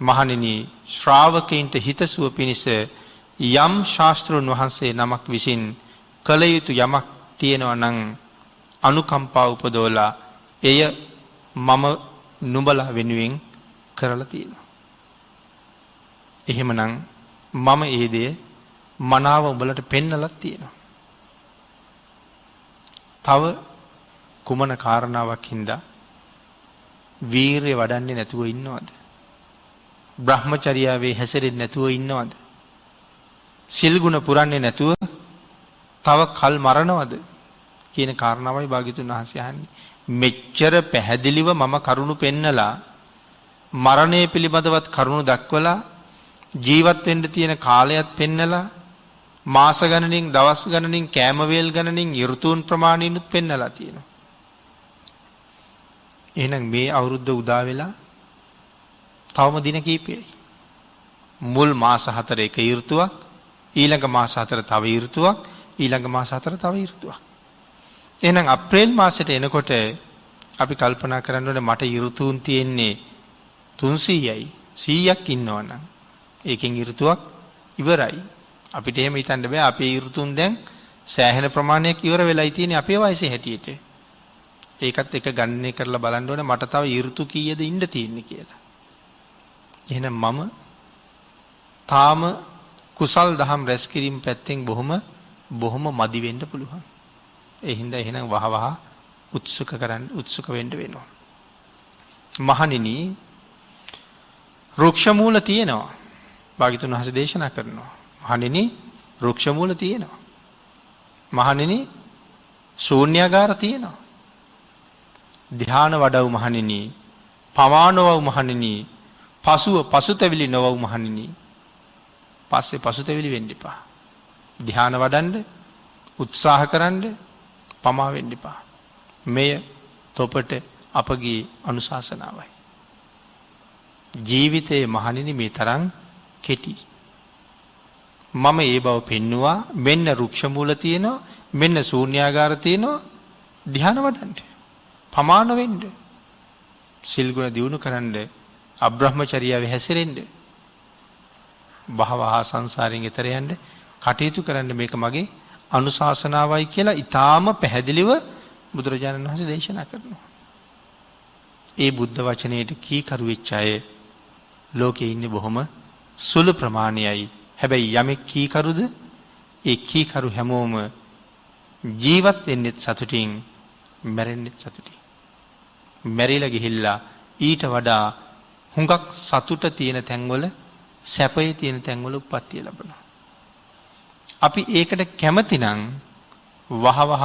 මහණෙනි ශ්‍රාවකයින්ට හිතසුව පිණිස යම් ශාස්ත්‍රඥ වහන්සේ නමක් විසින් කළ යුතු යමක් තියෙනවා නම් අනුකම්පාව උපදවලා එය මම නුඹලා වෙනුවෙන් කරලා තියෙනවා. එහෙමනම් මම ඒ දේ මනාව උඹලට පෙන්නලා තියෙනවා. තව කුමන කාරණාවක් හින්දා වීරිය වඩන්නේ නැතුව ඉන්නවද? බ්‍රහ්මචර්යාවේ හැසිරෙන්නේ නැතුව ඉන්නවද? සිල් ගුණ පුරන්නේ නැතුව තව කල් මරනවද කියන කාරණාවයි භාග්‍යතුන් වහන්සේ අහන්නේ. මෙච්චර පැහැදිලිව මම කරුණු පෙන්නලා මරණය පිළිබඳවත් කරුණු දක්වලා ජීවත් වෙන්න තියෙන කාලයත් පෙන්නලා මාස ගණනින් දවස් ගණනින් කෑම වේල් ගණනින් ඍතුන් ප්‍රමාණිනුත් පෙන්නලා තියෙනවා. එහෙනම් මේ අවුරුද්ද උදා වෙලා තවම දින කීපයයි. මුල් මාස 4 එක ඍතුවක්, ඊළඟ මාස 4 තව ඍතුවක්, ඊළඟ මාස 4 තව ඍතුවක්. එහෙනම් අප්‍රේල් මාසෙට එනකොට අපි කල්පනා කරන්න ඕනේ මට ඍතුන් තියෙන්නේ 300යි 100ක් ඉන්නවනම් ඒකෙන් ඍතුවක් ඉවරයි. අපිට එහෙම හිතන්න බෑ අපේ ඍතුන් දැන් සෑහෙන ප්‍රමාණයක් ඉවර වෙලයි තියෙන්නේ අපේ වයසේ හැටියට. ඒකත් එක ගණනය කරලා බලන්න ඕනේ මට තව ඍතු කීයද ඉන්න තියෙන්නේ කියලා. එහෙනම් මම තාම කුසල් දහම් රැස් කිරීම පැත්තෙන් බොහොම මදි වෙන්න පුළුවන්. ඒ හින්දා එහෙනම් වහවහ උත්සුක වෙන්න වෙනවා. මහණෙනි රුක්ෂ මූල තියෙනවා. භාග්‍යතුන් වහන්සේ දේශනා කරනවා. මහණෙනි රුක්ෂ මූල තියෙනවා. මහණෙනි ශූන්‍යාගාර තියෙනවා. ධ්‍යාන වඩව් මහණෙනි, පමානවව් මහණෙනි, පසුතැවිලි නොවව් මහණෙනි. පස්සේ පසුතැවිලි වෙන්න එපා. ධ්‍යාන වඩන්න උත්සාහ කරන්න පමා වෙන්න එපා. මෙය තොපට අපගේ අනුශාසනාවයි. ජීවිතයේ මහණෙනි මේ තරම් කෙටි. මම ඒ බව පෙන්නවා මෙන්න රුක්ෂ මූල තියෙනවා මෙන්න ශූන්‍යාගාර තියෙනවා ධ්‍යාන වඩන්න. පමාන වෙන්න. සිල් ගුණ දියුණු කරන්න අබ්‍රහ්මචර්යාවේ හැසිරෙන්න. භවහා සංසාරයෙන් එතර යන්න කටයුතු කරන්න මේක මගේ අනුශාසනාවයි කියලා ඊටාම පැහැදිලිව බුදුරජාණන් වහන්සේ දේශනා කරනවා. ඒ බුද්ධ වචනයට කීකරු වෙච්ච අය ලෝකේ ඉන්නේ බොහොම සුළු ප්‍රමාණයයි. හැබැයි යමෙක් කීකරුද ඒ කීකරු හැමෝම ජීවත් වෙන්නෙත් සතුටින් මැරෙන්නෙත් සතුටින්. මැරිලා ගිහිල්ලා ඊට වඩා හුඟක් සතුට තියෙන තැන්වල සැපයේ තියෙන තැන්වල උප්පත්තිය ලැබෙනවා. අපි ඒකට කැමති නම් වහවහ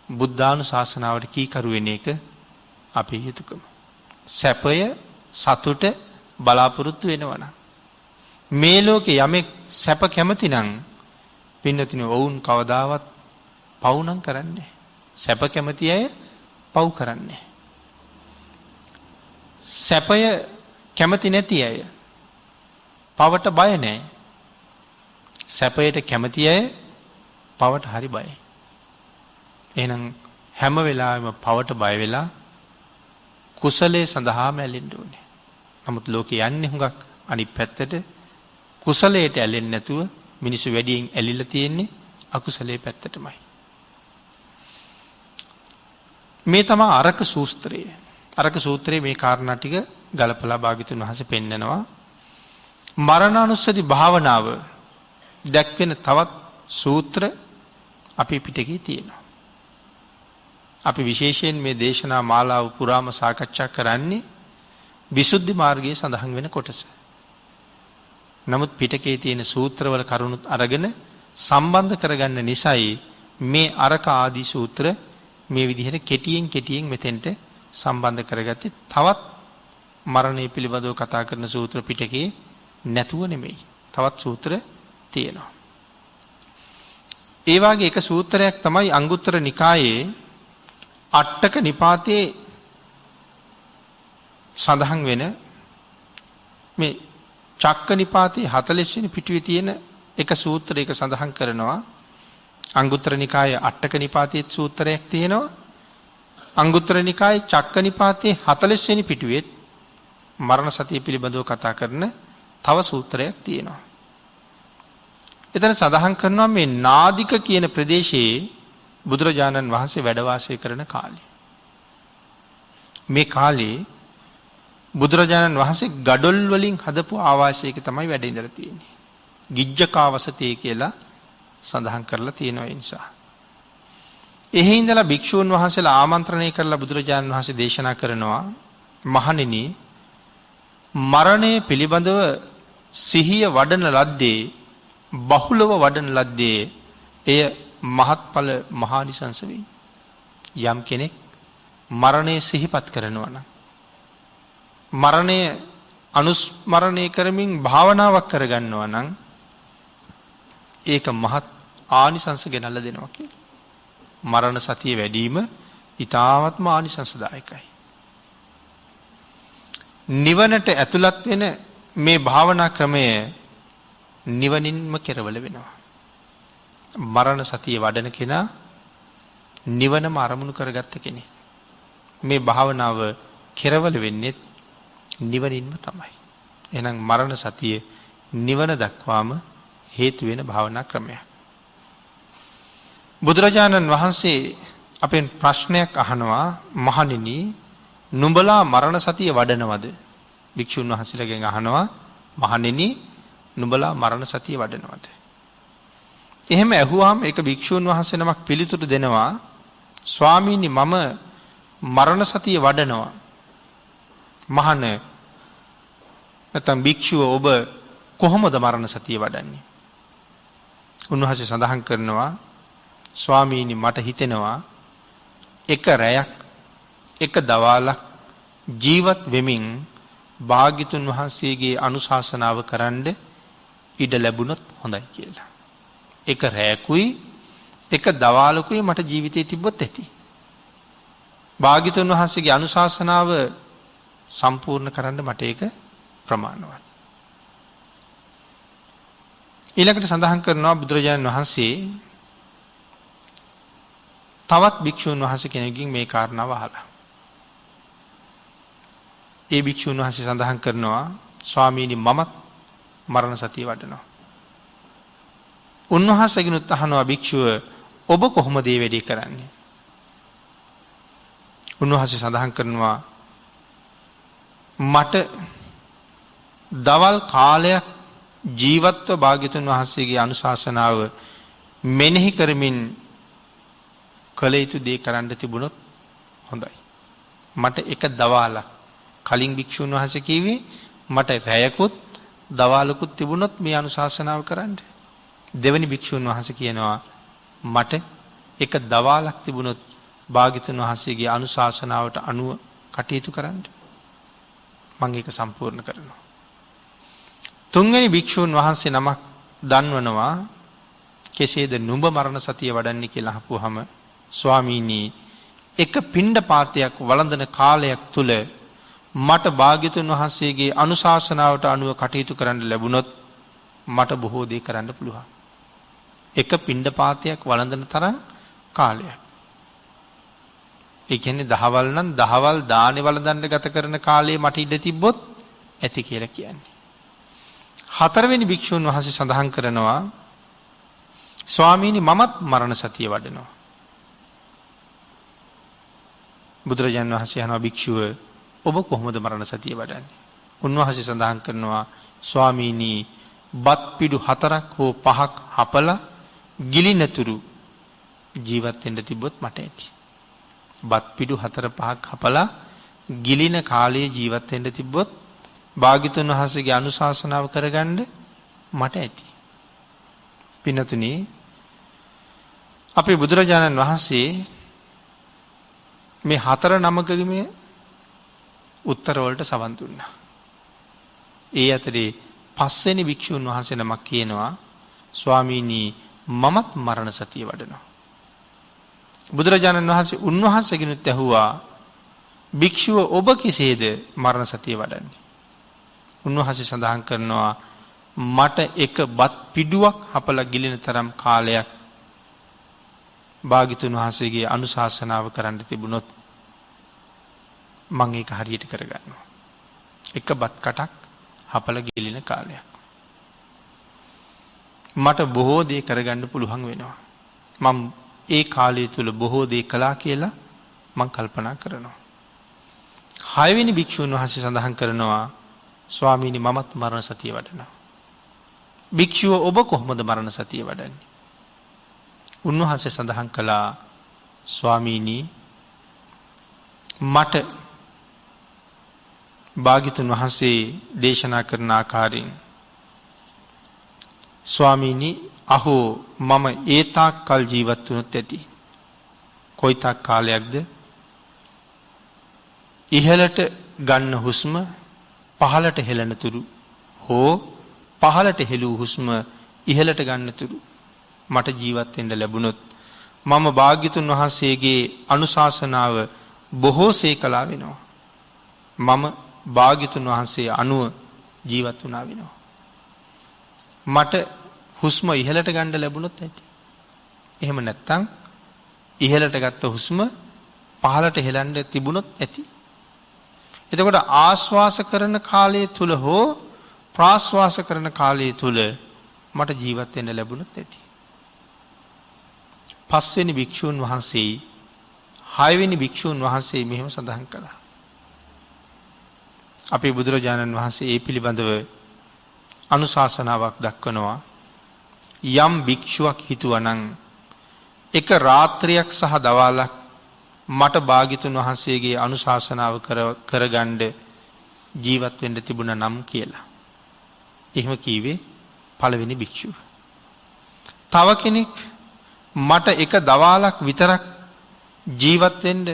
බුද්ධානුශාසනාවට කීකරු වෙන එක අපේ යුතුයකම. සැපය සතුට බලාපොරොත්තු වෙනවා. මේ ලෝකේ යමෙක් සැප කැමති නම් පින්නතින වුන් කවදාවත් පව් නම් කරන්නේ. සැප කැමති අය පව් කරන්නේ. සැපය කැමති නැති අය පවට බය නැහැ. සැපයට කැමති අය පවට හරි බයයි. එහෙනම් හැම වෙලාවෙම පවට බය වෙලා කුසලයේ සඳහා මැලෙන්න ඕනේ. නමුත් ලෝකේ යන්නේ හුඟක් අනිත් පැත්තට කුසලයට ඇලෙන්නේ නැතුව මිනිස්සු වැඩියෙන් ඇලිලා තියෙන්නේ අකුසලයේ පැත්තටමයි. මේ තමයි අරක සූත්‍රය. අරක සූත්‍රයේ මේ කාරණා ටික ගලපලා භාග්‍යතුන් වහන්සේ පෙන්නනවා. මරණානුස්සති භාවනාව දැක්වෙන තවත් සූත්‍ර අපි පිටකේ තියෙනවා. අපි විශේෂයෙන් මේ දේශනා මාලාව පුරාම සාකච්ඡා කරන්නේ විසුද්ධි මාර්ගයේ සඳහන් වෙන කොටස. නමුත් පිටකේ තියෙන සූත්‍රවල කරුණුත් අරගෙන සම්බන්ධ කරගන්න නිසායි මේ අරක ආදී සූත්‍ර මේ විදිහට කෙටියෙන් මෙතෙන්ට සම්බන්ධ කරගත්තේ. තවත් මරණය පිළිබඳව කතා කරන සූත්‍ර පිටකේ නැතුව නෙමෙයි. තවත් සූත්‍ර තියෙනවා. ඒ වගේ එක සූත්‍රයක් තමයි අංගුත්තර නිකායේ අට්ඨක නිපාතේ සඳහන් වෙන මේ චක්ක නිපාතේ 40 වෙනි පිටුවේ තියෙන එක සූත්‍රයක සඳහන් කරනවා. අංගුත්තර නිකායේ අට්ඨක නිපාතයේ සූත්‍රයක් තියෙනවා. අංගුත්තර නිකායේ චක්ක නිපාතේ 40 වෙනි පිටුවේ මරණ සතිය පිළිබඳව කතා කරන තව සූත්‍රයක් තියෙනවා. එතන සඳහන් කරනවා මේ නාදික කියන ප්‍රදේශයේ බුදුරජාණන් වහන්සේ වැඩ වාසය කරන කාලේ. මේ කාලේ බුදුරජාණන් වහන්සේ ගඩොල් වලින් හදපු ආවාසයක තමයි වැඩ ඉඳලා තියෙන්නේ. ගිජ්ජකාවසතේ කියලා සඳහන් කරලා තියෙනවා ඒ නිසා. එහි ඉඳලා භික්ෂූන් වහන්සේලා ආමන්ත්‍රණය කරලා බුදුරජාණන් වහන්සේ දේශනා කරනවා මහණෙනි මරණය පිළිබඳව සිහිය වඩන ලද්දේ බහුලව වඩන ලද්දේ එය මහත්ඵල මහානිසංස වෙයි. යම් කෙනෙක් මරණය සිහිපත් කරනවා නම් මරණය අනුස්මරණය කරමින් භාවනාවක් කරගන්නවා නම් ඒක මහත් ආනිසංස ගෙනල්ලා දෙනවා කියලා. මරණ සතිය වැඩිම ඊ타ත්ම ආනිසංසදායකයි. නිවනට ඇතුළත් වෙන මේ භාවනා ක්‍රමය නිවනින්ම කෙරවල වෙනවා. මරණ සතිය වඩන කෙනා නිවනම අරමුණු කරගත්ත කෙනෙක්. මේ භාවනාව කෙරවල වෙන්නේ නිවනින්ම තමයි. එහෙනම් මරණ සතිය නිවන දක්වාම හේතු වෙන භාවනා ක්‍රමයක්. බුදුරජාණන් වහන්සේ අපෙන් ප්‍රශ්නයක් අහනවා මහණෙනි නුඹලා මරණ සතිය වඩනවද? භික්ෂුන් වහන්සේලාගෙන් අහනවා මහණෙනි නුඹලා මරණ සතිය වඩනවද? එහෙම ඇහුවාම ඒක භික්ෂුන් වහන්සේ නමක් පිළිතුරු දෙනවා ස්වාමීනි මම මරණ සතිය වඩනවා. මහණ නැත්නම් භික්ෂුව ඔබ කොහොමද මරණ සතිය වඩන්නේ? උන්වහන්සේ සඳහන් කරනවා ස්වාමීනි මට හිතෙනවා එක රැයක් එක දවාලක් ජීවත් වෙමින් භාග්‍යතුන් වහන්සේගේ අනුශාසනාව කරන්න ඉඩ ලැබුණොත් හොඳයි කියලා. එක රැයකුයි එක දවාලකුයි මට ජීවිතේ තිබ්බොත් ඇති. භාග්‍යතුන් වහන්සේගේ අනුශාසනාව සම්පූර්ණ කරන්න මට ඒක ප්‍රමාණවත්. ඊළඟට සඳහන් කරනවා බුදුරජාණන් වහන්සේ තවත් භික්ෂුන් වහන්සේ කෙනෙකුගෙන් මේ කාරණාව අහලා. ඒ භික්ෂුන් වහන්සේ සඳහන් කරනවා ස්වාමීනි මමත් මරණ සතිය වඩනවා. උන්වහන්සේගෙනුත් අහනවා භික්ෂුව ඔබ කොහොමද මේ වැඩේ කරන්නේ? උන්වහන්සේ සඳහන් කරනවා මට දවල් කාලයක් ජීවත්ව භාග්‍යවතුන් වහන්සේගේ අනුශාසනාව මෙනෙහි කරමින් කළ යුතු දේ කරන්න තිබුණොත් හොඳයි. මට එක දවාලක් කලින් භික්ෂුන් වහන්සේ කිව්වේ මට රැයකුත් දවාලකුත් තිබුණොත් මේ අනුශාසනාව කරන්න. දෙවනි භික්ෂුන් වහන්සේ කියනවා මට එක දවාලක් තිබුණොත් භාග්‍යවතුන් වහන්සේගේ අනුශාසනාවට අනුව කටයුතු කරන්න. මම ඒක සම්පූර්ණ කරනවා. තුන්වෙනි භික්ෂුන් වහන්සේ නමක් දන්වනවා කෙසේද නුඹ මරණ සතිය වඩන්නේ කියලා අහපුවාම ස්වාමීනි එක පිණ්ඩපාතයක් වළඳන කාලයක් තුල මට භාග්‍යවතුන් වහන්සේගේ අනුශාසනාවට අනුව කටයුතු කරන්න ලැබුණොත් මට බොහෝ දේ කරන්න පුළුවන්. එක පිණ්ඩපාතයක් වළඳන තරම් කාලයක්. ඒ කියන්නේ දහවල් නම් දහවල් දානේ වළඳන්න ගත කරන කාලේ මට ඉඩ තිබ්බොත් ඇති කියලා කියන්නේ. හතරවෙනි භික්ෂුන් වහන්සේ සඳහන් කරනවා ස්වාමීනි මමත් මරණ සතිය වඩනවා. බුදුරජාණන් වහන්සේ අහනවා භික්ෂුව ඔබ කොහොමද මරණ සතිය වඩන්නේ? උන්වහන්සේ සඳහන් කරනවා ස්වාමීනි බත් පිඩු 4ක් හෝ 5ක් හපලා ගිලිනතුරු ජීවත් වෙන්න තිබ්බොත් මට ඇති. බත් පිඩු 4-5ක් හපලා ගිලින කාලයේ ජීවත් වෙන්න තිබ්බොත් භාග්‍යවතුන් වහන්සේගේ අනුශාසනාව කරගන්න මට ඇති. පින්නතුනි අපේ බුදුරජාණන් වහන්සේ මේ 4 නමකගේ මේ උත්තර වලට සවන් දුන්නා. ඒ අතරේ 5 වෙනි භික්ෂුන් වහන්සේ නමක් කියනවා ස්වාමීනි මමත් මරණ සතිය වඩනවා. බුදුරජාණන් වහන්සේ උන්වහන්සේගෙනුත් ඇහුවා භික්ෂුව ඔබ කෙසේද මරණ සතිය වඩන්නේ? උන්වහන්සේ සඳහන් කරනවා මට එක බත් පිඩුවක් හපලා ගිලින තරම් කාලයක් භාග්‍යවතුන් වහන්සේගේ අනුශාසනාව කරන්න තිබුණොත් මම ඒක හරියට කරගන්නවා. එක බත් කටක් හපලා ගිලින කාලයක්. මට බොහෝ දේ කරගන්න පුළුවන් වෙනවා. මම ඒ කාලය තුල බොහෝ දේ කළා කියලා මම කල්පනා කරනවා. 6 වෙනි භික්ෂුන් වහන්සේ සඳහන් කරනවා ස්වාමීනි මමත් මරණ සතිය වඩනවා. භික්ෂුව ඔබ කොහොමද මරණ සතිය වඩන්නේ? උන්වහන්සේ සඳහන් කළා ස්වාමීනි මට භාග්‍යවතුන් වහන්සේ දේශනා කරන ආකාරයෙන් ස්වාමීනි අහෝ මම ඒ තාක් කල් ජීවත් වුණොත් ඇති. කොයි තාක් කාලයක්ද? ඉහළට ගන්න හුස්ම පහළට හෙළන තුරු හෝ පහළට හෙළූ හුස්ම ඉහළට ගන්න තුරු මට ජීවත් වෙන්න ලැබුණොත් මම භාග්‍යවතුන් වහන්සේගේ අනුශාසනාව බොහෝසේ කළා වෙනවා. මම භාග්‍යවතුන් වහන්සේ අනුව ජීවත් වුණා වෙනවා. මට හුස්ම ඉහළට ගන්න ලැබුණොත් ඇති. එහෙම නැත්නම් ඉහළට ගත්ත හුස්ම පහළට හෙලන්න තිබුණොත් ඇති. එතකොට ආශ්වාස කරන කාලය තුල හෝ ප්‍රාශ්වාස කරන කාලය තුල මට ජීවත් වෙන්න ලැබුණොත් ඇති. 5 වෙනි භික්ෂුන් වහන්සේ 6 වෙනි භික්ෂුන් වහන්සේ මෙහෙම සඳහන් කළා. අපේ බුදුරජාණන් වහන්සේ ඒ පිළිබඳව අනුශාසනාවක් දක්වනවා. යම් භික්ෂුවක් හිතුවනම් එක රාත්‍රියක් සහ දවාලක් මට භාග්‍යවතුන් වහන්සේගේ අනුශාසනාව කරගන්න ජීවත් වෙන්න තිබුණා නම් කියලා. එහෙම කීවේ පළවෙනි භික්ෂුව. තව කෙනෙක් මට එක දවාලක් විතරක් ජීවත් වෙන්න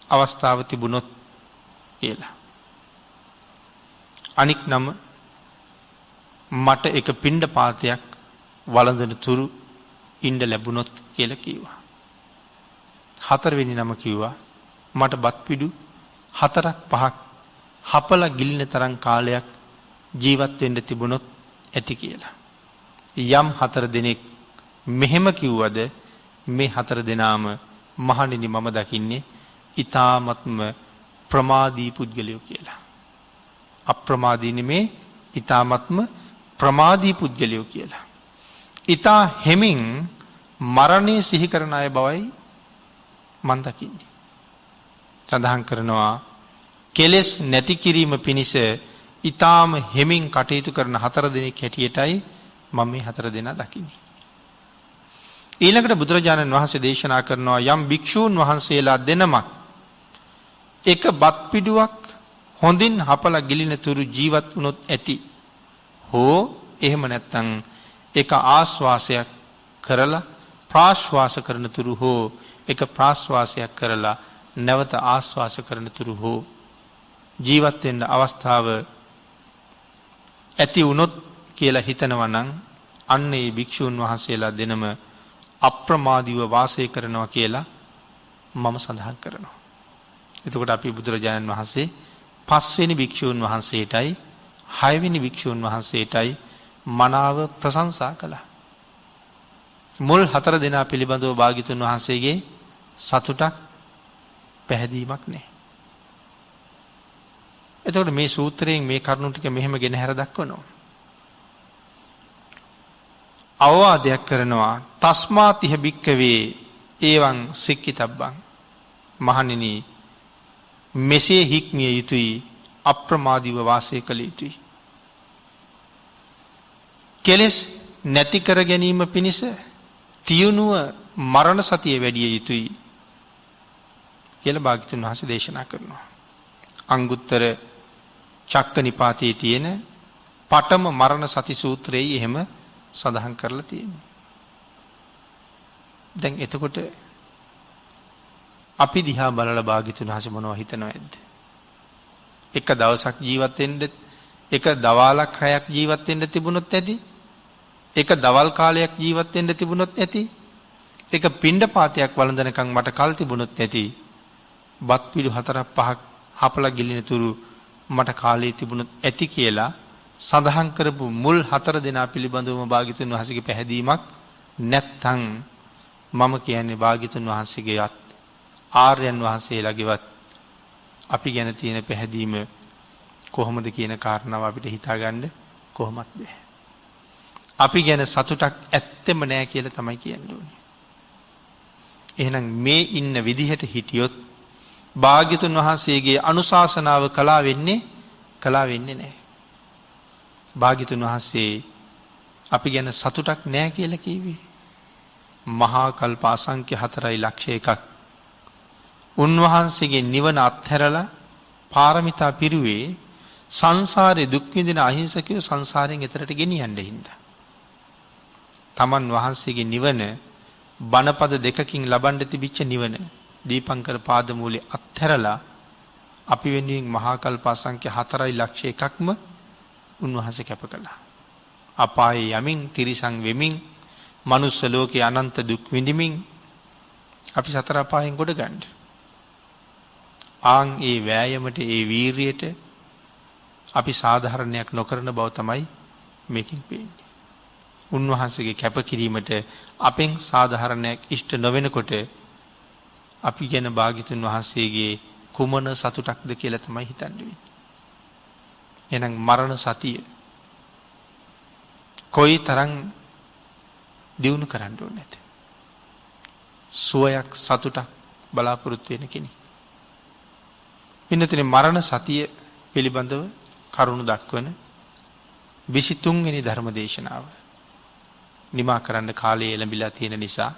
අවස්ථාව තිබුණොත් කියලා. අනික් නම මට එක පිණ්ඩපාතයක් වළඳන තුරු ඉන්න ලැබුණොත් කියලා කිව්වා. 4 වෙනි නම කිව්වා මට බත් පිඩු 4-5ක් හපලා ගිලින තරම් කාලයක් ජීවත් වෙන්න තිබුණොත් ඇති කියලා. යම් 4 දෙනෙක් මෙහෙම කිව්වද මේ 4 දෙනාම මහණෙනි මම දකින්නේ ඊ타ත්ම ප්‍රමාදී පුද්ගලයෝ කියලා. අප්‍රමාදී නෙමේ ඊ타ත්ම ප්‍රමාදී පුද්ගලයෝ කියලා. ඊතා හැමින් මරණය සිහි කරන අය බවයි මන් දකින්නේ. සඳහන් කරනවා කෙලෙස් නැති කිරීම පිණිස ඊ타ම හැමින් කටයුතු කරන 4 දෙනෙක් හැටියටයි මම මේ 4 දෙනා දකින්නේ. ඊළඟට බුදුරජාණන් වහන්සේ දේශනා කරනවා යම් භික්ෂූන් වහන්සේලා දෙනමක් එක බත් පිඩුවක් හොඳින් හපලා ගිලින තුරු ජීවත් වුණොත් ඇති. හෝ එහෙම නැත්නම් එක ආශ්වාසයක් කරලා ප්‍රාශ්වාස කරන තුරු හෝ එක ප්‍රාශ්වාසයක් කරලා නැවත ආශ්වාස කරන තුරු හෝ ජීවත් වෙන්න අවස්ථාව ඇති වුණොත් කියලා හිතනවා නම් අන්න ඒ භික්ෂූන් වහන්සේලා දෙනම අප්‍රමාදීව වාසය කරනවා කියලා මම සඳහන් කරනවා. එතකොට අපි බුදුරජාණන් වහන්සේ 5 වෙනි භික්ෂූන් වහන්සේටයි 6 වෙනි භික්ෂූන් වහන්සේටයි මනාව ප්‍රශංසා කළා. මුල් 4 දෙනා පිළිබඳව භාග්‍යතුන් වහන්සේගේ සතුටක් පැහැදීමක් නැහැ. එතකොට මේ සූත්‍රයෙන් මේ කරුණු ටික මෙහෙම ගෙන හැර දක්වනවා. අවවාදයක් කරනවා තස්මාතිහ භික්කවේ ඒවං සික්කිතබ්බං මහණෙනි මෙසේ හික්මිය යුතුයි අප්‍රමාදීව වාසය කළ යුතුයි. කෙලෙස් නැති කර ගැනීම පිණිස තියුණුව මරණ සතිය වැඩිය යුතුයි කියලා භාග්‍යවතුන් වහන්සේ දේශනා කරනවා. අංගුත්තර චක්ක නිපාතයේ තියෙන පඨම මරණ සති සූත්‍රයේ එහෙම සඳහන් කරලා තියෙනවා. දැන් එතකොට අපි දිහා බලලා භාග්‍යවතුන් වහන්සේ මොනව හිතනවද? එක දවසක් ජීවත් වෙන්න එක දවාලක් රැයක් ජීවත් වෙන්න තිබුණොත් ඇති. එක දවල් කාලයක් ජීවත් වෙන්න තිබුණොත් ඇති. එක පිණ්ඩපාතයක් වළඳනකම් මට කල් තිබුණොත් ඇති. බත් පිළි 4-5ක් හපලා ගිලින තුරු මට කාලය තිබුණොත් ඇති කියලා සඳහන් කරපු මුල් 4 දෙනා පිළිබඳවම භාග්‍යවතුන් වහන්සේගේ පැහැදීමක් නැත්තම් මම කියන්නේ භාග්‍යවතුන් වහන්සේගේවත් ආර්යයන් වහන්සේලාගේවත් අපි ගැන තියෙන පැහැදීම කොහොමද කියන කාරණාව අපිට හිතාගන්න කොහොමත් බෑ. අපි ගැන සතුටක් ඇත්තෙම නෑ කියලා තමයි කියන්න ඕනේ. එහෙනම් මේ ඉන්න විදිහට හිටියොත් භාග්‍යවතුන් වහන්සේගේ අනුශාසනාව කළා වෙන්නේ නෑ. භාග්‍යවතුන් වහන්සේ අපි ගැන සතුටක් නෑ කියලා කිව්වේ. මහා කල්ප අසංඛ්‍ය 4,00,000 උන්වහන්සේගේ නිවන අත්හැරලා පාරමිතා පිරුවේ සංසාරේ දුක් විඳින අහිංසකයෝ සංසාරයෙන් එතරට ගෙනියන්න හින්දා. තමන් වහන්සේගේ නිවන බණපද 2කින් ලබන්න තිබිච්ච නිවන දීපංකර පාදමූලේ අත්හැරලා අපි වෙනුවෙන් මහා කල්ප අසංඛ්‍ය 4,00,000ක්ම උන්වහන්සේ කැප කළා. අපායේ යමින් තිරිසන් වෙමින් මනුස්ස ලෝකේ අනන්ත දුක් විඳිමින් අපි සතර අපායෙන් ගොඩ ගන්න. ආන් ඒ වෑයමට ඒ වීරියට අපි සාධාරණයක් නොකරන බව තමයි මේකෙන් පේන්නේ. උන්වහන්සේගේ කැපකිරීමට අපෙන් සාධාරණයක් ඉෂ්ට නොවෙනකොට අපි ගැන භාග්‍යවතුන් වහන්සේගේ කුමන සතුටක්ද කියලා තමයි හිතන්න වෙන්නේ. එහෙනම් මරණ සතිය කොයි තරම් දියුණු කරන්න ඕනේ නැත. සුවයක් සතුටක් බලාපොරොත්තු වෙන කෙනෙක්. පින්නතුනේ මරණ සතිය පිළිබඳව කරුණු දක්වන 23 වෙනි ධර්ම දේශනාව නිමා කරන්න කාලය එළඹිලා තියෙන නිසා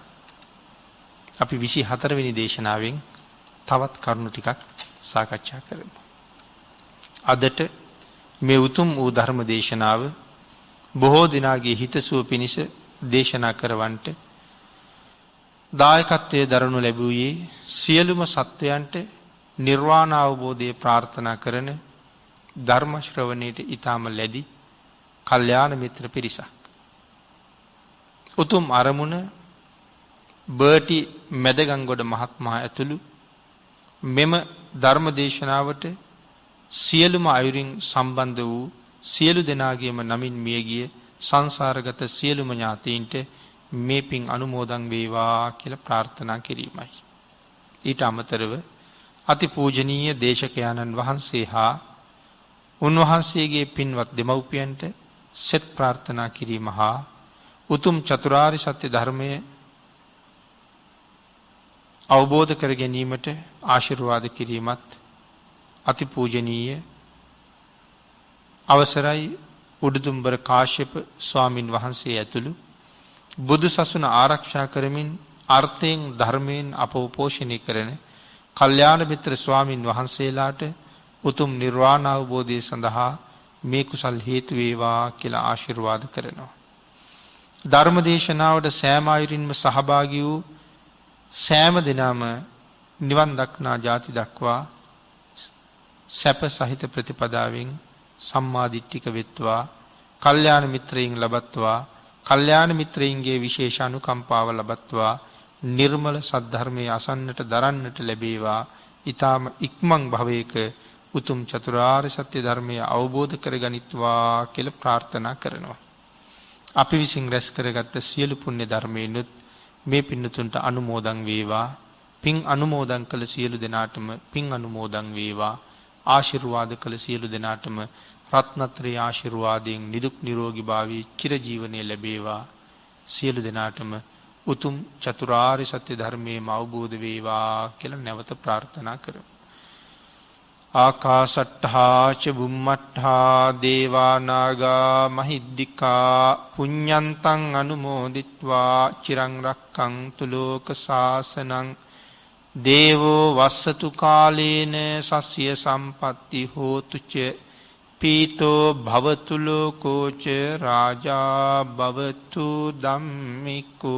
අපි 24 වෙනි දේශනාවෙන් තවත් කරුණු ටිකක් සාකච්ඡා කරමු. අදට මේ උතුම් වූ ධර්ම දේශනාව බොහෝ දිනාගේ හිතසුව පිණිස දේශනා කරවන්නට දායකත්වයේ දරනු ලැබුවේ සියලුම සත්වයන්ට නිර්වාණ අවබෝධය ප්‍රාර්ථනා කරන ධර්ම ශ්‍රවණයට ඊටම ලැබි කල්යාණ මිත්‍ර පිරිසක්. උතුම් අරමුණ බර්ටි මැදගංගොඩ මහත්මයා ඇතුළු මෙම ධර්ම දේශනාවට සියලුම අයුරින් සම්බන්ධ වූ සියලු දෙනාගේම නමින් මියගිය සංසාරගත සියලුම ඥාතීන්ට මේ පින් අනුමෝදන් වේවා කියලා ප්‍රාර්ථනා කිරීමයි. ඊට අමතරව අති පූජනීය දේශකයාණන් වහන්සේ හා උන්වහන්සේගේ පින්වත් දෙමව්පියන්ට සෙත් ප්‍රාර්ථනා කිරීම හා උතුම් චතුරාර්ය සත්‍ය ධර්මය අවබෝධ කර ගැනීමට ආශිර්වාද කිරීමත් අති පූජනීය අවසරයි. උඩුදුම්බර කාශ්‍යප ස්වාමින් වහන්සේ ඇතුළු බුදු සසුන ආරක්ෂා කරමින් අර්ථයෙන් ධර්මයෙන් අපව පෝෂණය කරන කල්යාණ මිත්‍ර ස්වාමින් වහන්සේලාට උතුම් නිර්වාණ අවබෝධය සඳහා මේ කුසල් හේතු වේවා කියලා ආශිර්වාද කරනවා. ධර්ම දේශනාවට සෑම අයුරින්ම සහභාගී වූ සෑම දිනම නිවන් දක්නා ජාති දක්වා සැප සහිත ප්‍රතිපදාවෙන් සම්මා දිට්ඨික වෙත්වා, කල්යාණ මිත්‍රයින් ලබත්වා, කල්යාණ මිත්‍රයින්ගේ විශේෂ අනුකම්පාව ලබත්වා, නිර්මල සද්ධර්මයේ අසන්නට දරන්නට ලැබේවා. ඊ타ම ඉක්මන් භවයක උතුම් චතුරාර්ය සත්‍ය ධර්මය අවබෝධ කරගනිත්වා කියලා ප්‍රාර්ථනා කරනවා. අපි විසින් රැස් කරගත්ත සියලු පුණ්‍ය ධර්මයන්ුත් මේ පින්නතුන්ට අනුමෝදන් වේවා. පින් අනුමෝදන් කළ සියලු දෙනාටම පින් අනුමෝදන් වේවා. ආශිර්වාද කළ සියලු දෙනාටම රත්නත්‍රයේ ආශිර්වාදයෙන් නිදුක් නිරෝගී භාවී චිරජීවනයේ ලැබේවා. සියලු දෙනාටම උතුම් චතුරාර්ය සත්‍ය ධර්මයේම අවබෝධ වේවා කියලා නැවත ප්‍රාර්ථනා කරමු. ආකාශට්ඨා ච බුම්මට්ඨා දේවා නාග මහිද්దికා පුඤ්ඤන්තං අනුමෝදිත්වා චිරං රක්ඛන්තු ලෝක සාසනං දේවෝ වස්සතු කාලේන සස්ය සම්පatti හෝතු ච පීතෝ භවතු ලෝකෝ ච රාජා භවතු ධම්මිකෝ.